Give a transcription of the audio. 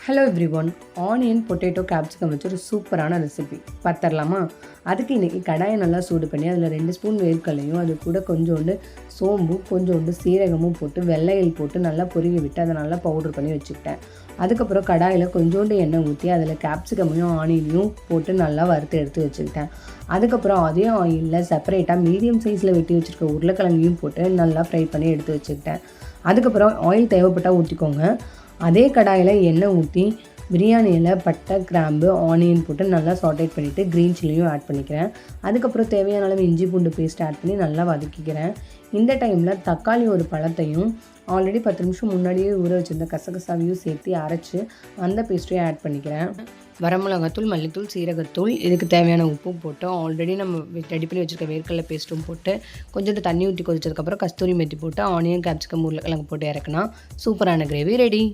Hello everyone. Onion potato capsicum வச்சு ஒரு சூப்பரான ரெசிபி பார்த்துடலாமா? அதுக்கு இன்றைக்கி கடாயை நல்லா சூடு பண்ணி அதில் 2 ஸ்பூன் வேர்க்கடலையும் அது கூட கொஞ்சோண்டு சோம்பு கொஞ்சோண்டு சீரகமும் போட்டு வெள்ளையில் போட்டு நல்லா பொரிய விட்டு அதை நல்லா பவுடர் பண்ணி வச்சுக்கிட்டேன். அதுக்கப்புறம் கடாயில் கொஞ்சோண்டு எண்ணெய் ஊற்றி அதில் கேப்சிகமையும் ஆனியனையும் போட்டு நல்லா வறுத்து எடுத்து வச்சுக்கிட்டேன். அதுக்கப்புறம் அதே ஆயிலில் செப்பரேட்டாக மீடியம் சைஸில் வெட்டி வச்சுருக்க உருளைக்கிழங்கையும் போட்டு நல்லா ஃப்ரை பண்ணி எடுத்து வச்சுக்கிட்டேன். அதுக்கப்புறம் ஆயில் தேவைப்பட்டால் ஊற்றிக்கோங்க. அதே கடாயில் எண்ணெய் ஊற்றி பிரியாணி இலை, பட்டை, கிராம்பு, ஆனியன் போட்டு நல்லா சாட்டேட் பண்ணிவிட்டு க்ரீன் சில்லியும் ஆட் பண்ணிக்கிறேன். அதுக்கப்புறம் தேவையான அளவு இஞ்சி பூண்டு பேஸ்ட் ஆட் பண்ணி நல்லா வதக்கிக்கிறேன். இந்த டைமில் தக்காளி ஒரு பழத்தையும் ஆல்ரெடி 10 நிமிஷம் முன்னாடியே ஊற வச்சுருந்த கசகசாவையும் சேர்த்து அரைச்சி அந்த பேஸ்ட்டையும் ஆட் பண்ணிக்கிறேன். வரமிளகாத்தூள், மல்லித்தூள், சீரகத்தூள், இதுக்கு தேவையான உப்பும் போட்டு ஆல்ரெடி நம்ம ரெடி பண்ணி வச்சுருக்க வேர்க்கடலை பேஸ்ட்டும் போட்டு கொஞ்சோண்டு தண்ணி ஊற்றி கொதிச்சதுக்கப்புறம் கஸ்தூரி மெத்தி போட்டு ஆனியன், கேப்சிகம், உருளைக்கிழங்கு போட்டு இறக்குனா சூப்பரான கிரேவி ரெடி.